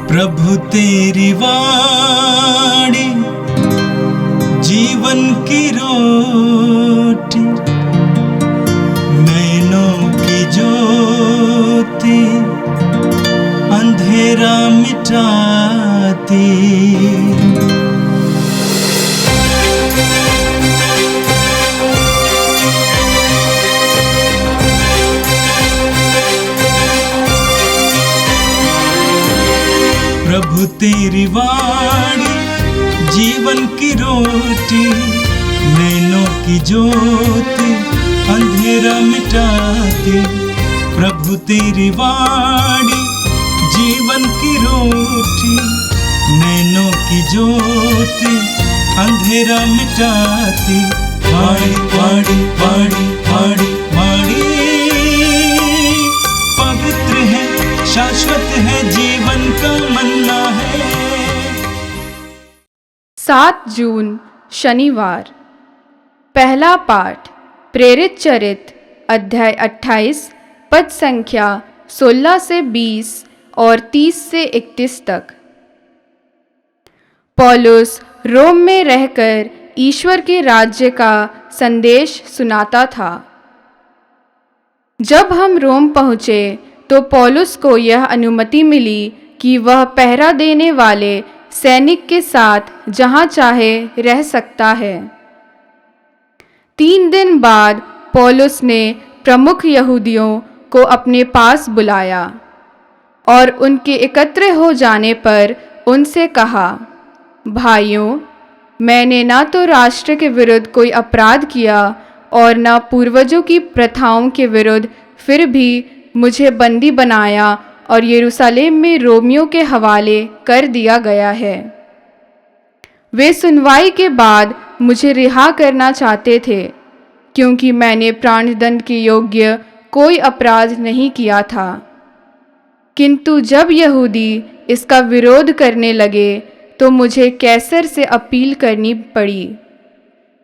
प्रभु तेरी वाणी जीवन की रोटी, नैनों की ज्योति अंधेरा मिटाती। प्रभु तेरी वाणी जीवन की रोटी, नैनों की ज्योति अंधेरा मिटाती। प्रभु तेरी वाणी जीवन की रोटी, नैनों की ज्योति अंधेरा मिटाती। वाणी वाणी वाणी वाणी वाणी पवित्र है, शाश्वत है, जीवन का मन्ना है। 7 जून शनिवार। पहला पाठ प्रेरित चरित अध्याय 28 पद संख्या 16 से 20 और 30 से 31 तक। पौलुस रोम में रहकर ईश्वर के राज्य का संदेश सुनाता था। जब हम रोम पहुँचे तो पौलुस को यह अनुमति मिली कि वह पहरा देने वाले सैनिक के साथ जहाँ चाहे रह सकता है। 3 दिन बाद पौलुस ने प्रमुख यहूदियों को अपने पास बुलाया और उनके एकत्र हो जाने पर उनसे कहा, भाइयों, मैंने ना तो राष्ट्र के विरुद्ध कोई अपराध किया और न पूर्वजों की प्रथाओं के विरुद्ध, फिर भी मुझे बंदी बनाया और यरूशलेम में रोमियों के हवाले कर दिया गया है। वे सुनवाई के बाद मुझे रिहा करना चाहते थे, क्योंकि मैंने प्राणदंड के योग्य कोई अपराध नहीं किया था। किंतु जब यहूदी इसका विरोध करने लगे तो मुझे कैसर से अपील करनी पड़ी।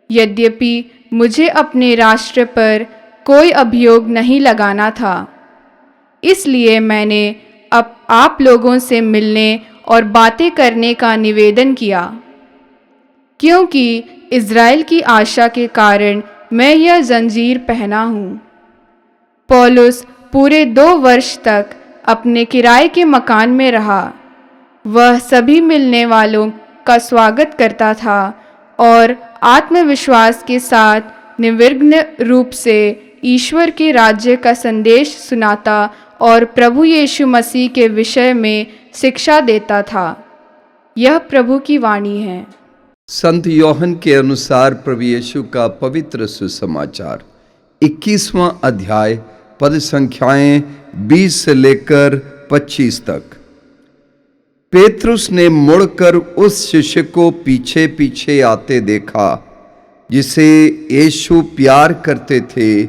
यद्यपि मुझे अपने राष्ट्र पर कोई अभियोग नहीं लगाना था, इसलिए मैंने अब आप लोगों से मिलने और बातें करने का निवेदन किया, क्योंकि इज़राइल की आशा के कारण मैं यह जंजीर पहना हूँ। पौलुस पूरे 2 वर्ष तक अपने किराए के मकान में रहा। वह सभी मिलने वालों का स्वागत करता था और आत्मविश्वास के साथ निर्विघ्न रूप से ईश्वर के राज्य का संदेश सुनाता और प्रभु यीशु मसीह के विषय में शिक्षा देता था। यह प्रभु की वाणी है। संत योहन के अनुसार प्रभु यीशु का पवित्र सुसमाचार 21वां अध्याय पद संख्याएं 20 से लेकर 25 तक। पेतरुस ने मुड़कर उस शिष्य को पीछे पीछे आते देखा जिसे यीशु प्यार करते थे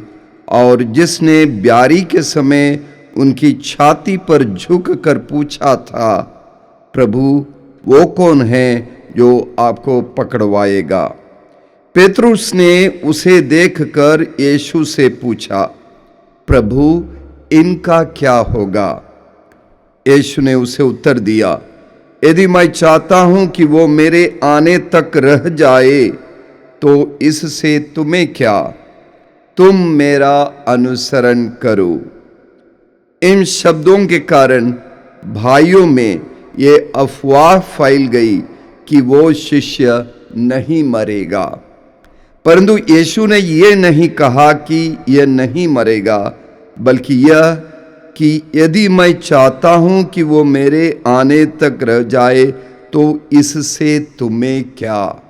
और जिसने ब्यारी के समय उनकी छाती पर झुक कर पूछा था, प्रभु वो कौन है जो आपको पकड़वाएगा? पेतरुस ने उसे देखकर यीशु से पूछा, प्रभु इनका क्या होगा? यीशु ने उसे उत्तर दिया, यदि मैं चाहता हूं कि वो मेरे आने तक रह जाए तो इससे तुम्हें क्या, तुम मेरा अनुसरण करो। इन शब्दों के कारण भाइयों में ये अफवाह फैल गई कि वो शिष्य नहीं मरेगा। परंतु यीशु ने ये नहीं कहा कि यह नहीं मरेगा, बल्कि यह कि यदि मैं चाहता हूं कि वो मेरे आने तक रह जाए तो इससे तुम्हें क्या।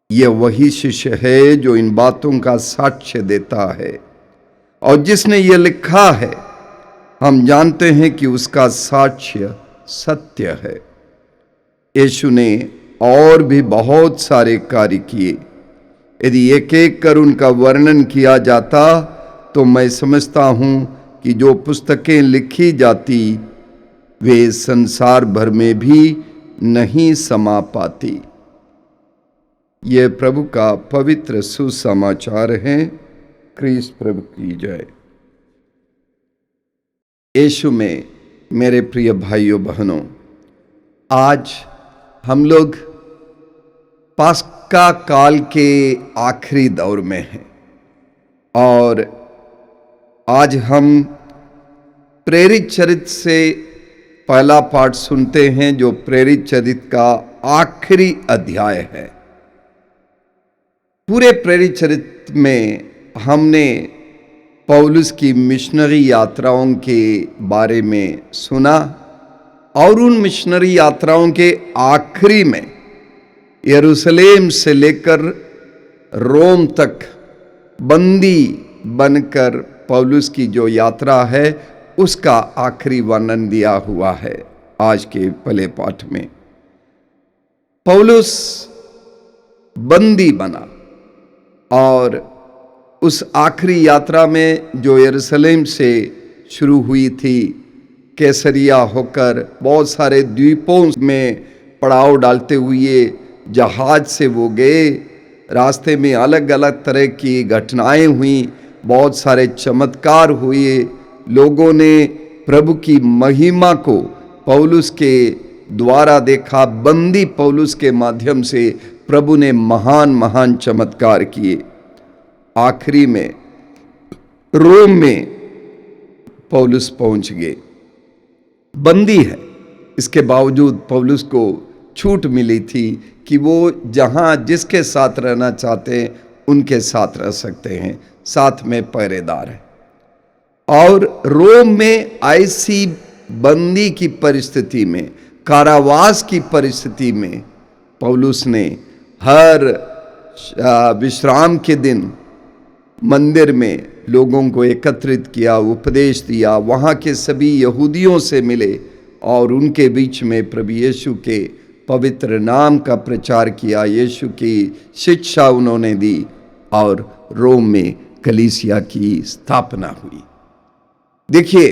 यह वही शिष्य है जो इन बातों का साक्ष्य देता है और जिसने यह लिखा है। हम जानते हैं कि उसका साक्ष्य सत्य है। यीशु ने और भी बहुत सारे कार्य किए। यदि एक एक कर उनका वर्णन किया जाता तो मैं समझता हूं कि जो पुस्तकें लिखी जाती वे संसार भर में भी नहीं समा पाती। यह प्रभु का पवित्र सुसमाचार है। क्रिस्त प्रभु की जय। यीशु में मेरे प्रिय भाइयों बहनों, आज हम लोग पास्का काल के आखिरी दौर में हैं और आज हम प्रेरित चरित्र से पहला पाठ सुनते हैं, जो प्रेरित चरित्र का आखिरी अध्याय है। पूरे प्रेरित चरित्र में हमने पौलुस की मिशनरी यात्राओं के बारे में सुना और उन मिशनरी यात्राओं के आखिरी में यरूशलेम से लेकर रोम तक बंदी बनकर पौलुस की जो यात्रा है उसका आखिरी वर्णन दिया हुआ है। आज के पहले पाठ में पौलुस बंदी बना और उस आखिरी यात्रा में जो यरूशलेम से शुरू हुई थी, कैसरिया होकर बहुत सारे द्वीपों में पड़ाव डालते हुए जहाज से वो गए। रास्ते में अलग अलग तरह की घटनाएं हुई, बहुत सारे चमत्कार हुए। लोगों ने प्रभु की महिमा को पौलुस के द्वारा देखा। बंदी पौलुस के माध्यम से प्रभु ने महान महान चमत्कार किए। आखिरी में रोम में पौलुस पहुंच गए। बंदी है, इसके बावजूद पौलुस को छूट मिली थी कि वो जहां जिसके साथ रहना चाहते हैं उनके साथ रह सकते हैं, साथ में पहरेदार है। और रोम में ऐसी बंदी की परिस्थिति में, कारावास की परिस्थिति में पौलुस ने हर विश्राम के दिन मंदिर में लोगों को एकत्रित किया, उपदेश दिया, वहाँ के सभी यहूदियों से मिले और उनके बीच में प्रभु यीशु के पवित्र नाम का प्रचार किया। यीशु की शिक्षा उन्होंने दी और रोम में कलीसिया की स्थापना हुई। देखिए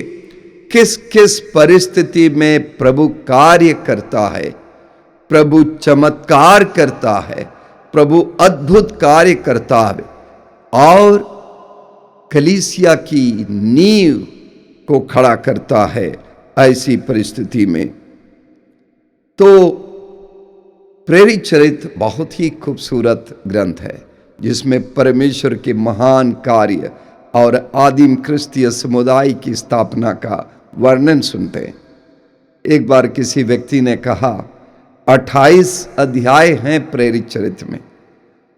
किस किस परिस्थिति में प्रभु कार्य करता है, प्रभु चमत्कार करता है, प्रभु अद्भुत कार्य करता है और कलीसिया की नींव को खड़ा करता है। ऐसी परिस्थिति में तो प्रेरित चरित्र बहुत ही खूबसूरत ग्रंथ है, जिसमें परमेश्वर के महान कार्य और आदिम क्रिस्तीय समुदाय की स्थापना का वर्णन सुनते हैं। एक बार किसी व्यक्ति ने कहा 28 अध्याय हैं प्रेरित चरित्र में,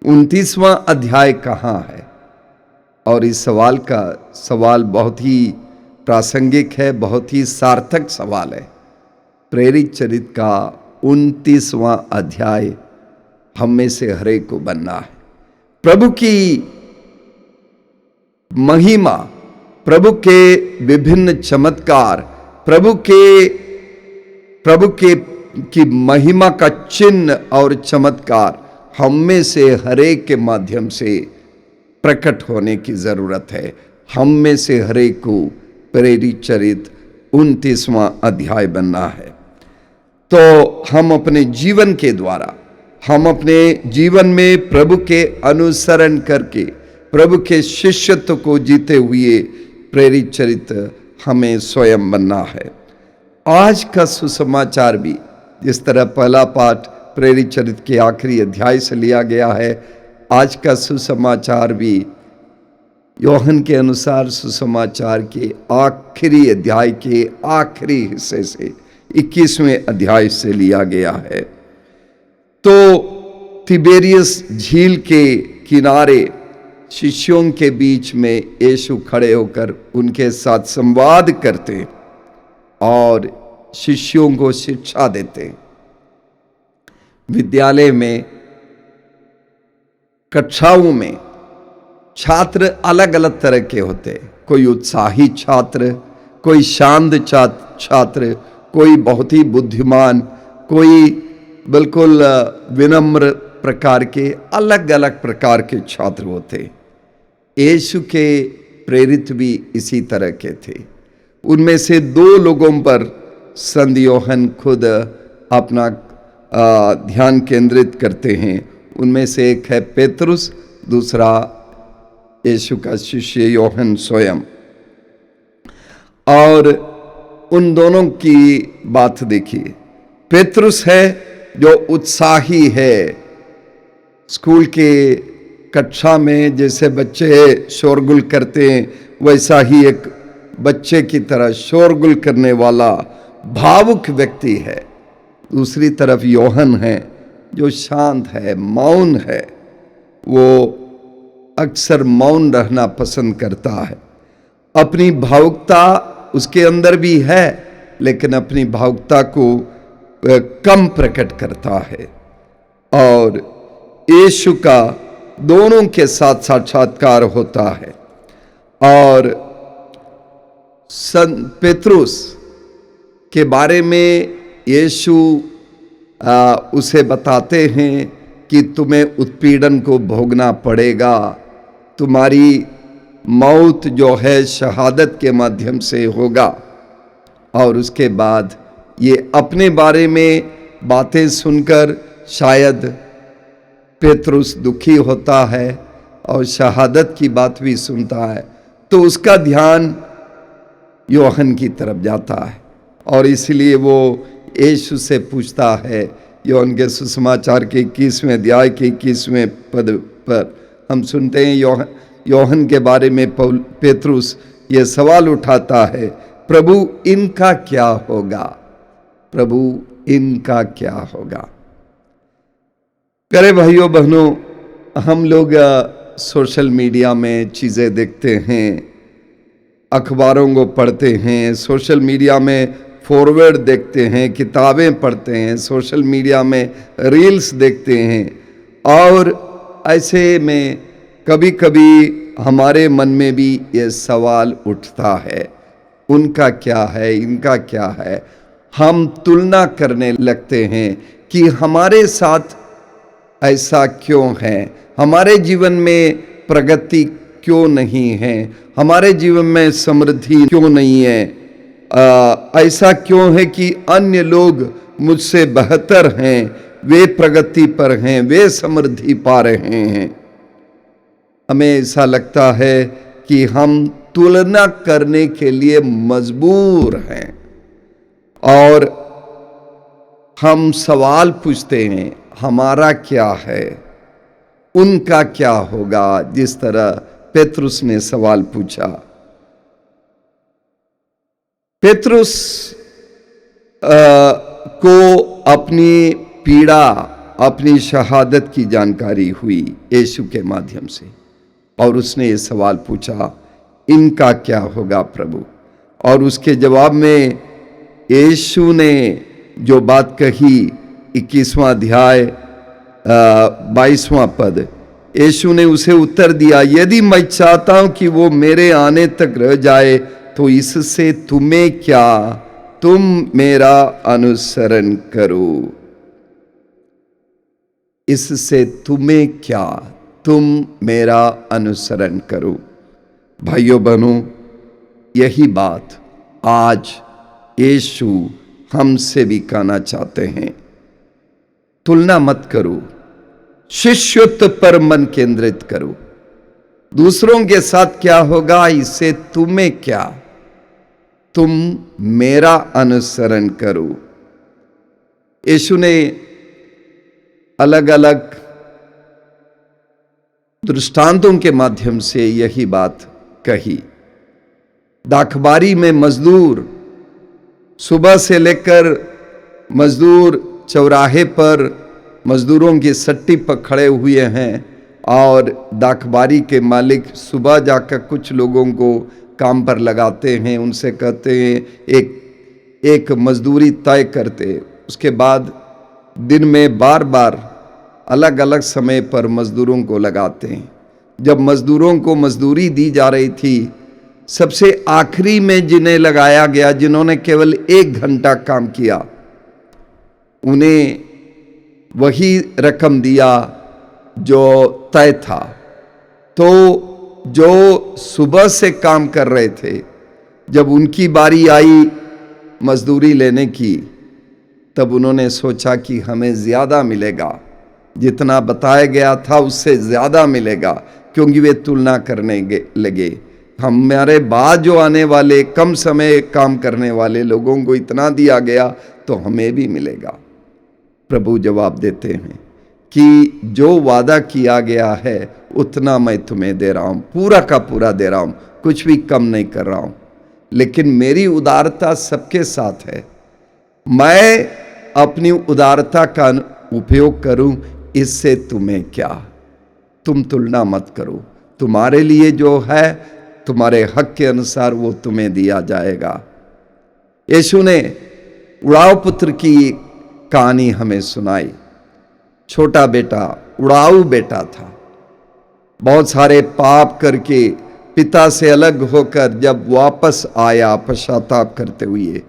29वां अध्याय कहाँ है? और इस सवाल बहुत ही प्रासंगिक है, बहुत ही सार्थक सवाल है। प्रेरित चरित्र का 29वां अध्याय हम में से हर एक को बनना है। प्रभु की महिमा, प्रभु के विभिन्न चमत्कार, प्रभु की महिमा का चिन्ह और चमत्कार हम में से हर एक के माध्यम से प्रकट होने की जरूरत है। हम में से हर एक को प्रेरित चरित्र 29वां अध्याय बनना है। तो हम अपने जीवन के द्वारा, हम अपने जीवन में प्रभु के अनुसरण करके प्रभु के शिष्यत्व को जीते हुए प्रेरित चरित्र हमें स्वयं बनना है। आज का सुसमाचार भी जिस तरह पहला पाठ प्रेरित चरित्र के आखिरी अध्याय से लिया गया है, आज का सुसमाचार भी यूहन्ना के अनुसार सुसमाचार के आखिरी अध्याय के आखिरी हिस्से से 21वें अध्याय से लिया गया है। तो तिबेरियस झील के किनारे शिष्यों के बीच में यीशु खड़े होकर उनके साथ संवाद करते और शिष्यों को शिक्षा देते। विद्यालय में, कक्षाओं में छात्र अलग अलग तरह के होते, कोई उत्साही छात्र, कोई शांत छात्र, कोई बहुत ही बुद्धिमान, कोई बिल्कुल विनम्र प्रकार के, अलग अलग प्रकार के छात्र होते। यीशु के प्रेरित भी इसी तरह के थे। उनमें से 2 लोगों पर संत यूहन्ना खुद अपना ध्यान केंद्रित करते हैं। उनमें से एक है पेतरुस, दूसरा यीशु का शिष्य यूहन्ना स्वयं। और उन दोनों की बात देखिए। पेतरुस है जो उत्साही है, स्कूल के कक्षा में जैसे बच्चे शोरगुल करते हैं वैसा ही एक बच्चे की तरह शोरगुल करने वाला भावुक व्यक्ति है। दूसरी तरफ योहन है जो शांत है, मौन है, वो अक्सर मौन रहना पसंद करता है। अपनी भावुकता उसके अंदर भी है लेकिन अपनी भावुकता को कम प्रकट करता है। और यीशु का दोनों के साथ साक्षात्कार होता है और संत पेतरुस के बारे में यीशु उसे बताते हैं कि तुम्हें उत्पीड़न को भोगना पड़ेगा, तुम्हारी मौत जो है शहादत के माध्यम से होगा। और उसके बाद ये अपने बारे में बातें सुनकर शायद पेतरुस दुखी होता है और शहादत की बात भी सुनता है, तो उसका ध्यान योहन की तरफ जाता है और इसलिए वो यीशु से पूछता है। योहन के सुसमाचार के 21वें अध्याय के 21वें पद पर हम सुनते हैं योहन के बारे में पेतरुस ये सवाल उठाता है, प्रभु इनका क्या होगा, प्रभु इनका क्या होगा। प्यारे भाइयों बहनों, हम लोग सोशल मीडिया में चीज़ें देखते हैं, अखबारों को पढ़ते हैं, सोशल मीडिया में फॉरवर्ड देखते हैं, किताबें पढ़ते हैं, सोशल मीडिया में रील्स देखते हैं और ऐसे में कभी कभी हमारे मन में भी ये सवाल उठता है, उनका क्या है, इनका क्या है। हम तुलना करने लगते हैं कि हमारे साथ ऐसा क्यों है, हमारे जीवन में प्रगति क्यों नहीं है, हमारे जीवन में समृद्धि क्यों नहीं है, ऐसा क्यों है कि अन्य लोग मुझसे बेहतर हैं, वे प्रगति पर हैं, वे समृद्धि पा रहे हैं। हमें ऐसा लगता है कि हम तुलना करने के लिए मजबूर हैं और हम सवाल पूछते हैं, हमारा क्या है, उनका क्या होगा। जिस तरह पेतरुस ने सवाल पूछा। पेतरुस को अपनी पीड़ा, अपनी शहादत की जानकारी हुई यीशु के माध्यम से और उसने ये सवाल पूछा, इनका क्या होगा प्रभु। और उसके जवाब में यीशु ने जो बात कही, 21वां अध्याय 22वां पद, यीशु ने उसे उत्तर दिया, यदि मैं चाहता हूं कि वो मेरे आने तक रह जाए तो इससे तुम्हें क्या, तुम मेरा अनुसरण करो। इससे तुम्हें क्या, तुम मेरा अनुसरण करो। भाइयों बहनों, यही बात आज यीशु हमसे भी कहना चाहते हैं। तुलना मत करो, शिष्यत्व पर मन केंद्रित करो। दूसरों के साथ क्या होगा, इससे तुम्हें क्या, तुम मेरा अनुसरण करो। यीशु ने अलग अलग दृष्टांतों के माध्यम से यही बात कही। दाखबारी में मजदूर सुबह से लेकर मजदूर चौराहे पर मजदूरों की सट्टी पर खड़े हुए हैं और दाखबारी के मालिक सुबह जाकर कुछ लोगों को काम पर लगाते हैं, उनसे कहते हैं एक मजदूरी तय करते। उसके बाद दिन में बार बार अलग अलग समय पर मजदूरों को लगाते हैं। जब मजदूरों को मजदूरी दी जा रही थी, सबसे आखिरी में जिन्हें लगाया गया, जिन्होंने केवल 1 घंटा काम किया, उन्हें वही रकम दिया जो तय था। तो जो सुबह से काम कर रहे थे, जब उनकी बारी आई मजदूरी लेने की, तब उन्होंने सोचा कि हमें ज़्यादा मिलेगा, जितना बताया गया था उससे ज़्यादा मिलेगा, क्योंकि वे तुलना करने लगे हमारे बाद जो आने वाले कम समय काम करने वाले लोगों को इतना दिया गया तो हमें भी मिलेगा। प्रभु जवाब देते हैं कि जो वादा किया गया है उतना मैं तुम्हें दे रहा हूं, पूरा का पूरा दे रहा हूं, कुछ भी कम नहीं कर रहा हूं। लेकिन मेरी उदारता सबके साथ है। मैं अपनी उदारता का उपयोग करूं, इससे तुम्हें क्या। तुम तुलना मत करो। तुम्हारे लिए जो है तुम्हारे हक के अनुसार वो तुम्हें दिया जाएगा। यीशु ने उड़ाऊ पुत्र की कहानी हमें सुनाई। छोटा बेटा उड़ाऊ बेटा था। बहुत सारे पाप करके पिता से अलग होकर जब वापस आया पश्चाताप करते हुए,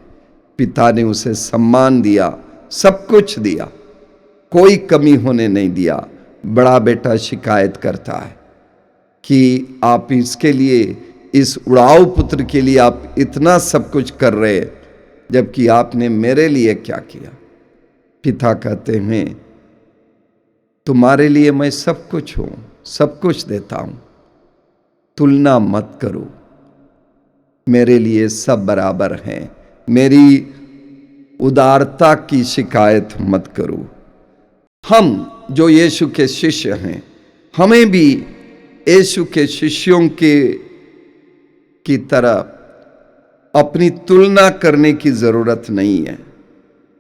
पिता ने उसे सम्मान दिया, सब कुछ दिया, कोई कमी होने नहीं दिया। बड़ा बेटा शिकायत करता है कि आप इसके लिए, इस उड़ाऊ पुत्र के लिए आप इतना सब कुछ कर रहे, जबकि आपने मेरे लिए क्या किया। पिता कहते हैं तुम्हारे लिए मैं सब कुछ हूं, सब कुछ देता हूं, तुलना मत करो, मेरे लिए सब बराबर हैं। मेरी उदारता की शिकायत मत करो। हम जो यीशु के शिष्य हैं, हमें भी यीशु के शिष्यों की तरह अपनी तुलना करने की जरूरत नहीं है,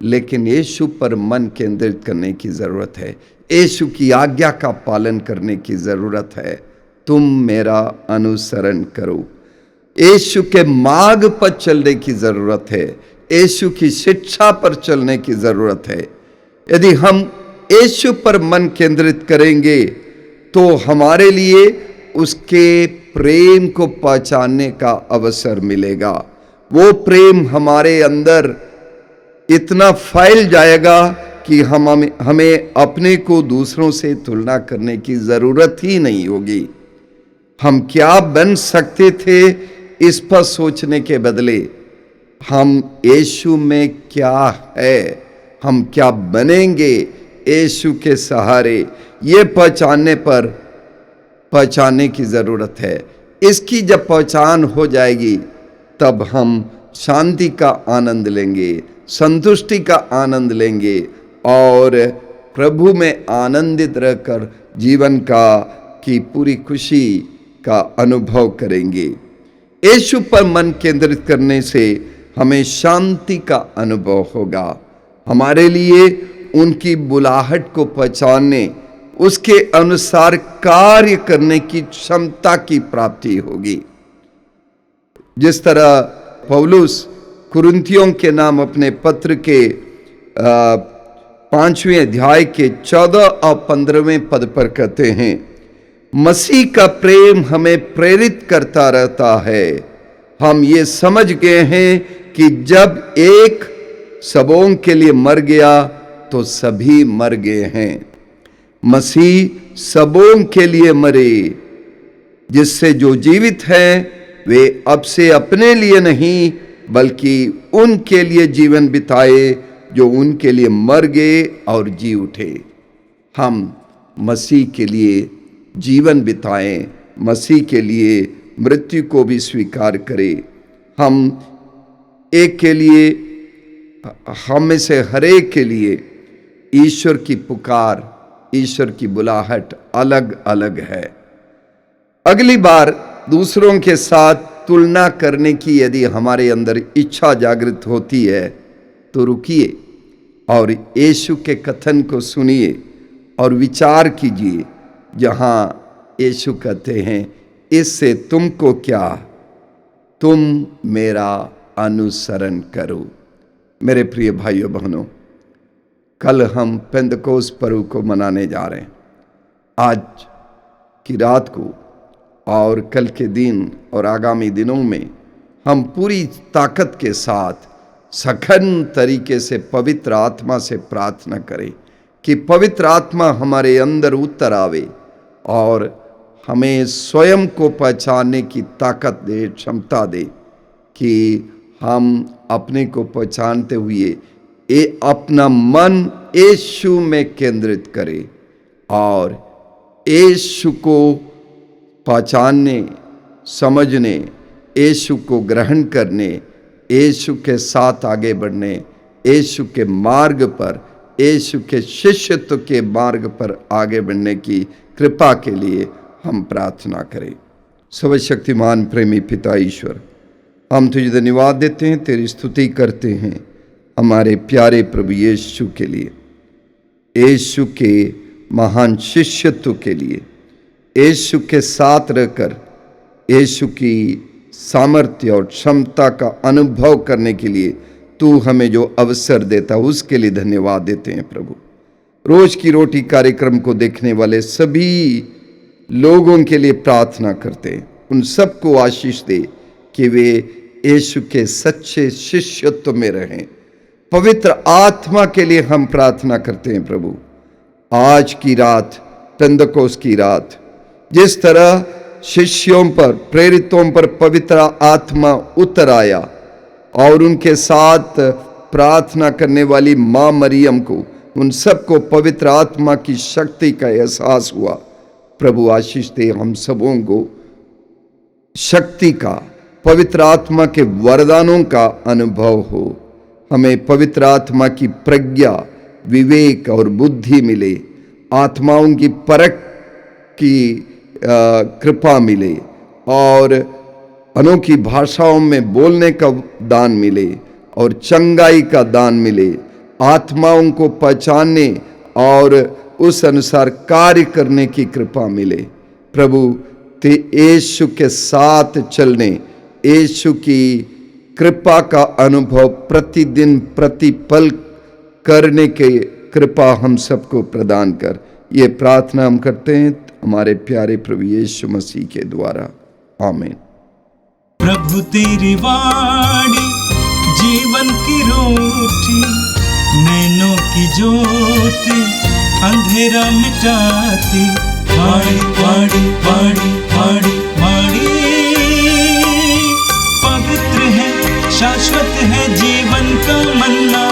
लेकिन यीशु पर मन केंद्रित करने की जरूरत है। यीशु की आज्ञा का पालन करने की जरूरत है। तुम मेरा अनुसरण करो। यीशु के मार्ग पर चलने की जरूरत है। यीशु की शिक्षा पर चलने की जरूरत है। यदि हम यीशु पर मन केंद्रित करेंगे तो हमारे लिए उसके प्रेम को पहचानने का अवसर मिलेगा। वो प्रेम हमारे अंदर इतना फैल जाएगा कि हमें अपने को दूसरों से तुलना करने की जरूरत ही नहीं होगी। हम क्या बन सकते थे इस पर सोचने के बदले हम यीशु में क्या है, हम क्या बनेंगे यीशु के सहारे, ये पहचानने की जरूरत है। इसकी जब पहचान हो जाएगी तब हम शांति का आनंद लेंगे, संतुष्टि का आनंद लेंगे और प्रभु में आनंदित रहकर जीवन की पूरी खुशी का अनुभव करेंगे। यीशु पर मन केंद्रित करने से हमें शांति का अनुभव होगा। हमारे लिए उनकी बुलाहट को पहचानने, उसके अनुसार कार्य करने की क्षमता की प्राप्ति होगी। जिस तरह पौलुस कुरिन्थियों के नाम अपने पत्र के 5वें अध्याय के 14 और 15वें पद पर कहते हैं, मसीह का प्रेम हमें प्रेरित करता रहता है। हम ये समझ गए हैं कि जब एक सबों के लिए मर गया तो सभी मर गए हैं। मसीह सबों के लिए मरे, जिससे जो जीवित हैं वे अब से अपने लिए नहीं बल्कि उनके लिए जीवन बिताए जो उनके लिए मर गए और जी उठे। हम मसीह के लिए जीवन बिताएं, मसीह के लिए मृत्यु को भी स्वीकार करें। हम एक के लिए, हम में से हर एक के लिए ईश्वर की पुकार, ईश्वर की बुलाहट अलग अलग है। अगली बार दूसरों के साथ तुलना करने की यदि हमारे अंदर इच्छा जागृत होती है तो रुकिए और यीशु के कथन को सुनिए और विचार कीजिए, जहां यीशु कहते हैं, इससे तुमको क्या, तुम मेरा अनुसरण करो। मेरे प्रिय भाइयों बहनों, कल हम पेंतकोस पर्व को मनाने जा रहे हैं। आज की रात को और कल के दिन और आगामी दिनों में हम पूरी ताकत के साथ सघन तरीके से पवित्र आत्मा से प्रार्थना करें कि पवित्र आत्मा हमारे अंदर उतर आवे और हमें स्वयं को पहचानने की ताकत दे, क्षमता दे कि हम अपने को पहचानते हुए अपना मन यीशु में केंद्रित करें और यीशु को पहचानने, समझने, यीशु को ग्रहण करने, यीशु के साथ आगे बढ़ने, यीशु के मार्ग पर, यीशु के शिष्यत्व के मार्ग पर आगे बढ़ने की कृपा के लिए हम प्रार्थना करें। सर्वशक्तिमान प्रेमी पिता ईश्वर, हम तुझे धन्यवाद देते हैं, तेरी स्तुति करते हैं हमारे प्यारे प्रभु यीशु के लिए, यीशु के महान शिष्यत्व के लिए, यीशु के साथ रहकर यीशु की सामर्थ्य और क्षमता का अनुभव करने के लिए तू हमें जो अवसर देता उसके लिए धन्यवाद देते हैं प्रभु। रोज की रोटी कार्यक्रम को देखने वाले सभी लोगों के लिए प्रार्थना करते हैं, उन सबको आशीष दे कि वे यीशु के सच्चे शिष्यत्व में रहें। पवित्र आत्मा के लिए हम प्रार्थना करते हैं प्रभु। आज की रात, पेंतकोस्त की रात, जिस तरह शिष्यों पर, प्रेरितों पर पवित्र आत्मा उतर आया और उनके साथ प्रार्थना करने वाली माँ मरियम को, उन सबको पवित्र आत्मा की शक्ति का एहसास हुआ। प्रभु आशीष दे हम सबों को शक्ति का, पवित्र आत्मा के वरदानों का अनुभव हो। हमें पवित्र आत्मा की प्रज्ञा, विवेक और बुद्धि मिले, आत्माओं की परख की कृपा मिले और अनोखी भाषाओं में बोलने का दान मिले और चंगाई का दान मिले, आत्माओं को पहचानने और उस अनुसार कार्य करने की कृपा मिले। प्रभु ते यीशु के साथ चलने, यीशु की कृपा का अनुभव प्रतिदिन प्रतिपल करने के कृपा हम सबको प्रदान कर। ये प्रार्थना हम करते हैं हमारे प्यारे प्रभु यीशु मसीह के द्वारा, आमीन। प्रभु तेरी वाणी जीवन की रोटी, नैनों की ज्योति अंधेरा मिटाती। वाणी वाणी वाणी वाणी वाणी पवित्र है, शाश्वत है जीवन का मन्ना।